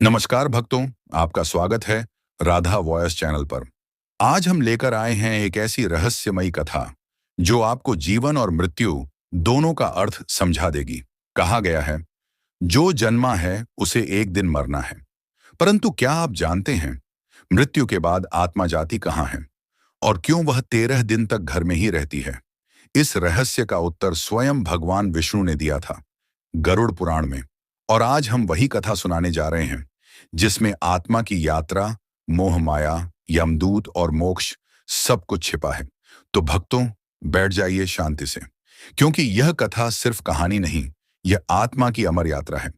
नमस्कार भक्तों, आपका स्वागत है राधा वॉयस चैनल पर। आज हम लेकर आए हैं एक ऐसी रहस्यमयी कथा जो आपको जीवन और मृत्यु दोनों का अर्थ समझा देगी। कहा गया है, जो जन्मा है उसे एक दिन मरना है। परंतु क्या आप जानते हैं, मृत्यु के बाद आत्मा जाती कहाँ है और क्यों वह 13 दिन तक घर में ही रहती है? इस रहस्य का उत्तर स्वयं भगवान विष्णु ने दिया था गरुड़ पुराण में। और आज हम वही कथा सुनाने जा रहे हैं जिसमें आत्मा की यात्रा, मोह माया, यमदूत और मोक्ष सब कुछ छिपा है। तो भक्तों, बैठ जाइए शांति से, क्योंकि यह कथा सिर्फ कहानी नहीं, यह आत्मा की अमर यात्रा है।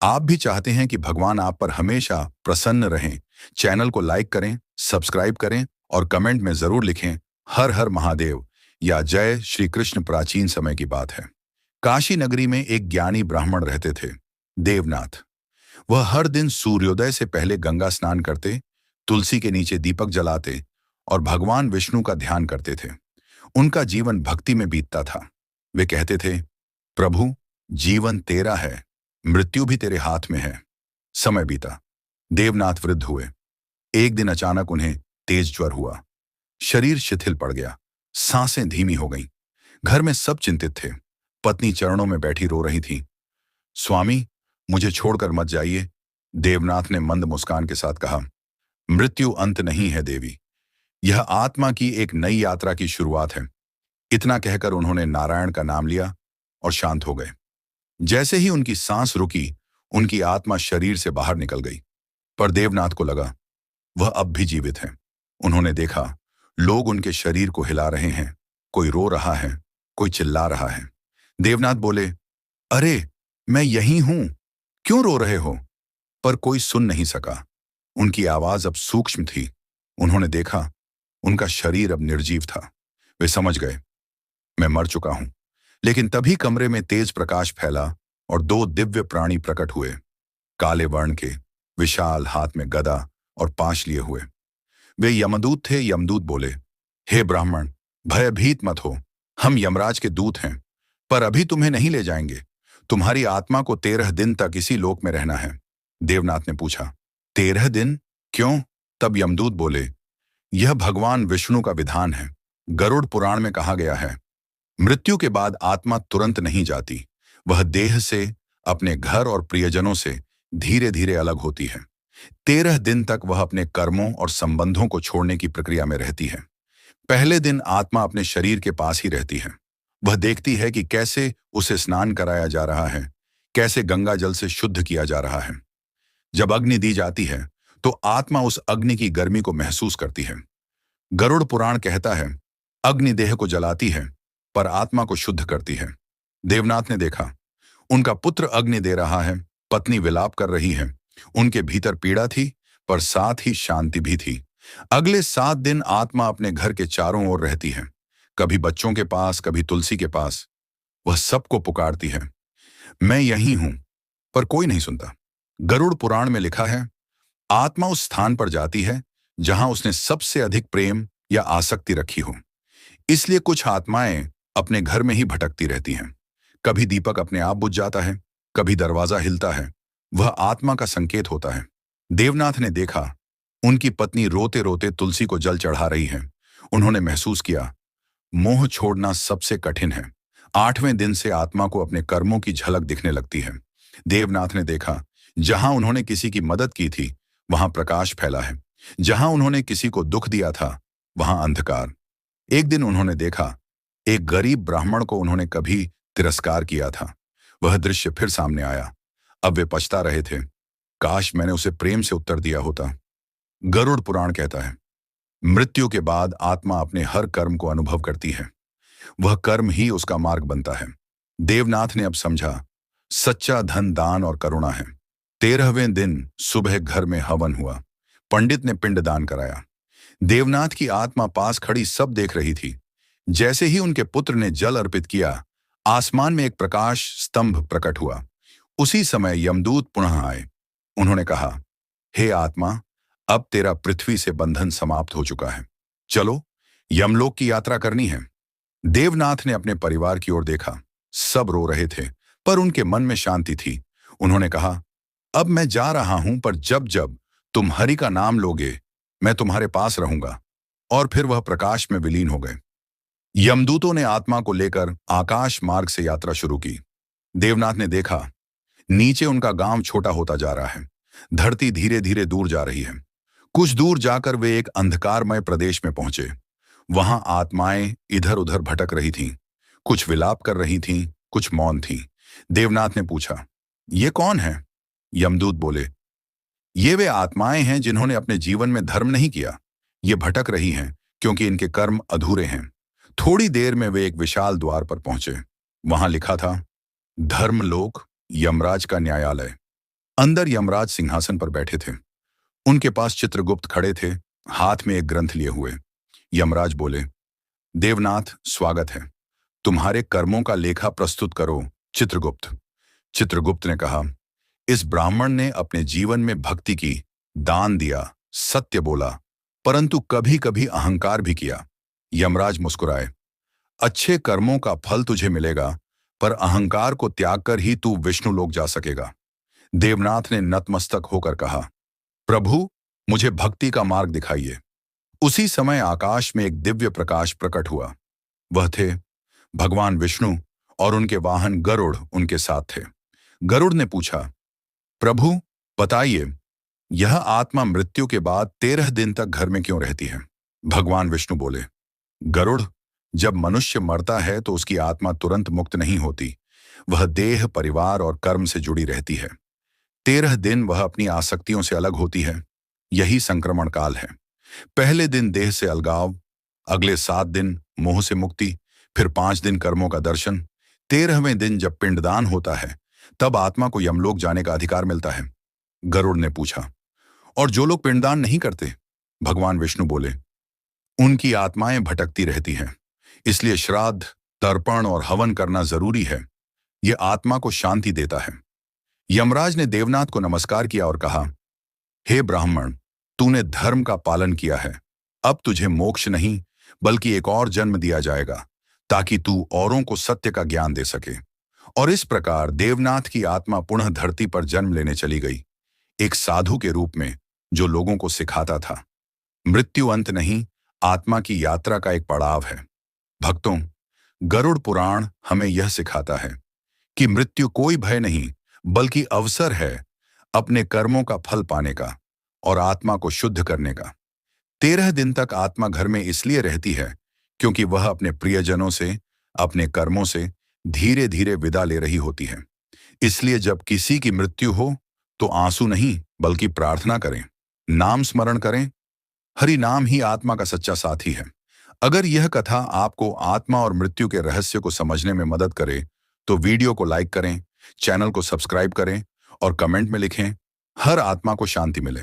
आप भी चाहते हैं कि भगवान आप पर हमेशा प्रसन्न रहें। चैनल को लाइक करें, सब्सक्राइब करें और कमेंट में जरूर लिखें हर हर महादेव या जय श्री कृष्ण। प्राचीन समय की बात है। काशी नगरी में एक ज्ञानी ब्राह्मण रहते थे, देवनाथ। वह हर दिन सूर्योदय से पहले गंगा स्नान करते, तुलसी के नीचे दीपक जलाते और भगवान विष्णु का ध्यान करते थे। उनका जीवन भक्ति में बीतता था। वे कहते थे, प्रभु, जीवन तेरा है, मृत्यु भी तेरे हाथ में है। समय बीता, देवनाथ वृद्ध हुए। एक दिन अचानक उन्हें तेज ज्वर हुआ। शरीर शिथिल पड़ गया, सांसें धीमी हो गईं। घर में सब चिंतित थे। पत्नी चरणों में बैठी रो रही थी। स्वामी, मुझे छोड़कर मत जाइए। देवनाथ ने मंद मुस्कान के साथ कहा, मृत्यु अंत नहीं है देवी, यह आत्मा की एक नई यात्रा की शुरुआत है। इतना कहकर उन्होंने नारायण का नाम लिया और शांत हो गए। जैसे ही उनकी सांस रुकी, उनकी आत्मा शरीर से बाहर निकल गई। पर देवनाथ को लगा वह अब भी जीवित है। उन्होंने देखा, लोग उनके शरीर को हिला रहे हैं, कोई रो रहा है, कोई चिल्ला रहा है। देवनाथ बोले, अरे, मैं यहीं हूं, क्यों रो रहे हो? पर कोई सुन नहीं सका। उनकी आवाज अब सूक्ष्म थी। उन्होंने देखा, उनका शरीर अब निर्जीव था। वे समझ गए, मैं मर चुका हूं। लेकिन तभी कमरे में तेज प्रकाश फैला और दो दिव्य प्राणी प्रकट हुए, काले वर्ण के, विशाल, हाथ में गदा और पाश लिए हुए। वे यमदूत थे। यमदूत बोले, हे ब्राह्मण, भयभीत मत हो, हम यमराज के दूत हैं, पर अभी तुम्हें नहीं ले जाएंगे। तुम्हारी आत्मा को 13 दिन तक इसी लोक में रहना है। देवनाथ ने पूछा, 13 दिन क्यों? तब यमदूत बोले, यह भगवान विष्णु का विधान है। गरुड़ पुराण में कहा गया है, मृत्यु के बाद आत्मा तुरंत नहीं जाती, वह देह से, अपने घर और प्रियजनों से धीरे धीरे अलग होती है। 13 दिन तक वह अपने कर्मों और संबंधों को छोड़ने की प्रक्रिया में रहती है। पहले दिन आत्मा अपने शरीर के पास ही रहती है। वह देखती है कि कैसे उसे स्नान कराया जा रहा है, कैसे गंगा जल से शुद्ध किया जा रहा है। जब अग्नि दी जाती है तो आत्मा उस अग्नि की गर्मी को महसूस करती है। गरुड़ पुराण कहता है, अग्नि देह को जलाती है पर आत्मा को शुद्ध करती है। देवनाथ ने देखा, उनका पुत्र अग्नि दे रहा है, पत्नी विलाप कर रही है। उनके भीतर पीड़ा थी पर साथ ही शांति भी थी। अगले 7 दिन आत्मा अपने घर के चारों ओर रहती है, कभी बच्चों के पास, कभी तुलसी के पास। वह सबको पुकारती है, मैं यहीं हूं, पर कोई नहीं सुनता। गरुड़ पुराण में लिखा है, आत्मा उस स्थान पर जाती है जहां उसने सबसे अधिक प्रेम या आसक्ति रखी हो। इसलिए कुछ आत्माएं अपने घर में ही भटकती रहती हैं। कभी दीपक अपने आप बुझ जाता है, कभी दरवाजा हिलता है, वह आत्मा का संकेत होता है। देवनाथ ने देखा, उनकी पत्नी रोते रोते तुलसी को जल चढ़ा रही है। उन्होंने महसूस किया, मोह छोड़ना सबसे कठिन है। 8वें दिन से आत्मा को अपने कर्मों की झलक दिखने लगती है। देवनाथ ने देखा, जहां उन्होंने किसी की मदद की थी वहां प्रकाश फैला है, जहां उन्होंने किसी को दुख दिया था वहां अंधकार। एक दिन उन्होंने देखा, एक गरीब ब्राह्मण को उन्होंने कभी तिरस्कार किया था। वह दृश्य फिर सामने आया। अब वे पछता रहे थे, काश मैंने उसे प्रेम से उत्तर दिया होता। गरुड़ पुराण कहता है, मृत्यु के बाद आत्मा अपने हर कर्म को अनुभव करती है। वह कर्म ही उसका मार्ग बनता है। देवनाथ ने अब समझा, सच्चा धन दान और करुणा है। 13वें दिन सुबह घर में हवन हुआ। पंडित ने पिंड दान कराया। देवनाथ की आत्मा पास खड़ी सब देख रही थी। जैसे ही उनके पुत्र ने जल अर्पित किया, आसमान में एक प्रकाश स्तंभ प्रकट हुआ। उसी समय यमदूत पुनः आए। उन्होंने कहा, हे आत्मा, अब तेरा पृथ्वी से बंधन समाप्त हो चुका है। चलो, यमलोक की यात्रा करनी है। देवनाथ ने अपने परिवार की ओर देखा। सब रो रहे थे पर उनके मन में शांति थी। उन्होंने कहा, अब मैं जा रहा हूं, पर जब जब तुम हरि का नाम लोगे मैं तुम्हारे पास रहूंगा। और फिर वह प्रकाश में विलीन हो गए। यमदूतों ने आत्मा को लेकर आकाश मार्ग से यात्रा शुरू की। देवनाथ ने देखा, नीचे उनका गांव छोटा होता जा रहा है। धरती धीरे धीरे दूर जा रही है। कुछ दूर जाकर वे एक अंधकारमय प्रदेश में पहुंचे। वहां आत्माएं इधर उधर भटक रही थीं। कुछ विलाप कर रही थीं, कुछ मौन थीं। देवनाथ ने पूछा, ये कौन है? यमदूत बोले, ये वे आत्माएं हैं जिन्होंने अपने जीवन में धर्म नहीं किया। ये भटक रही हैं क्योंकि इनके कर्म अधूरे हैं। थोड़ी देर में वे एक विशाल द्वार पर पहुंचे। वहां लिखा था, धर्मलोक, यमराज का न्यायालय। अंदर यमराज सिंहासन पर बैठे थे। उनके पास चित्रगुप्त खड़े थे, हाथ में एक ग्रंथ लिए हुए। यमराज बोले, देवनाथ, स्वागत है। तुम्हारे कर्मों का लेखा प्रस्तुत करो, चित्रगुप्त। चित्रगुप्त ने कहा, इस ब्राह्मण ने अपने जीवन में भक्ति की, दान दिया, सत्य बोला, परंतु कभी कभी अहंकार भी किया। यमराज मुस्कुराए, अच्छे कर्मों का फल तुझे मिलेगा, पर अहंकार को त्याग कर ही तू विष्णु लोक जा सकेगा। देवनाथ ने नतमस्तक होकर कहा, प्रभु, मुझे भक्ति का मार्ग दिखाइए। उसी समय आकाश में एक दिव्य प्रकाश प्रकट हुआ। वह थे भगवान विष्णु और उनके वाहन गरुड़ उनके साथ थे। गरुड़ ने पूछा, प्रभु बताइए, यह आत्मा मृत्यु के बाद 13 दिन तक घर में क्यों रहती है? भगवान विष्णु बोले, गरुड़, जब मनुष्य मरता है तो उसकी आत्मा तुरंत मुक्त नहीं होती। वह देह, परिवार और कर्म से जुड़ी रहती है। 13 दिन वह अपनी आसक्तियों से अलग होती है। यही संक्रमण काल है। पहले दिन देह से अलगाव, अगले 7 दिन मोह से मुक्ति, फिर 5 दिन कर्मों का दर्शन। 13वें दिन जब पिंडदान होता है तब आत्मा को यमलोक जाने का अधिकार मिलता है। गरुड़ ने पूछा, और जो लोग पिंडदान नहीं करते? भगवान विष्णु बोले, उनकी आत्माएं भटकती रहती हैं, इसलिए श्राद्ध, तर्पण और हवन करना जरूरी है। यह आत्मा को शांति देता है। यमराज ने देवनाथ को नमस्कार किया और कहा, हे ब्राह्मण, तूने धर्म का पालन किया है। अब तुझे मोक्ष नहीं बल्कि एक और जन्म दिया जाएगा, ताकि तू औरों को सत्य का ज्ञान दे सके। और इस प्रकार देवनाथ की आत्मा पुनः धरती पर जन्म लेने चली गई, एक साधु के रूप में जो लोगों को सिखाता था। मृत्यु अंत नहीं, आत्मा की यात्रा का एक पड़ाव है। भक्तों, गरुड़ पुराण हमें यह सिखाता है कि मृत्यु कोई भय नहीं बल्कि अवसर है अपने कर्मों का फल पाने का और आत्मा को शुद्ध करने का। 13 दिन तक आत्मा घर में इसलिए रहती है क्योंकि वह अपने प्रियजनों से, अपने कर्मों से धीरे धीरे विदा ले रही होती है। इसलिए जब किसी की मृत्यु हो तो आंसू नहीं बल्कि प्रार्थना करें, नाम स्मरण करें। हरि नाम ही आत्मा का सच्चा साथी है। अगर यह कथा आपको आत्मा और मृत्यु के रहस्य को समझने में मदद करे तो वीडियो को लाइक करें, चैनल को सब्सक्राइब करें और कमेंट में लिखें, हर आत्मा को शांति मिले।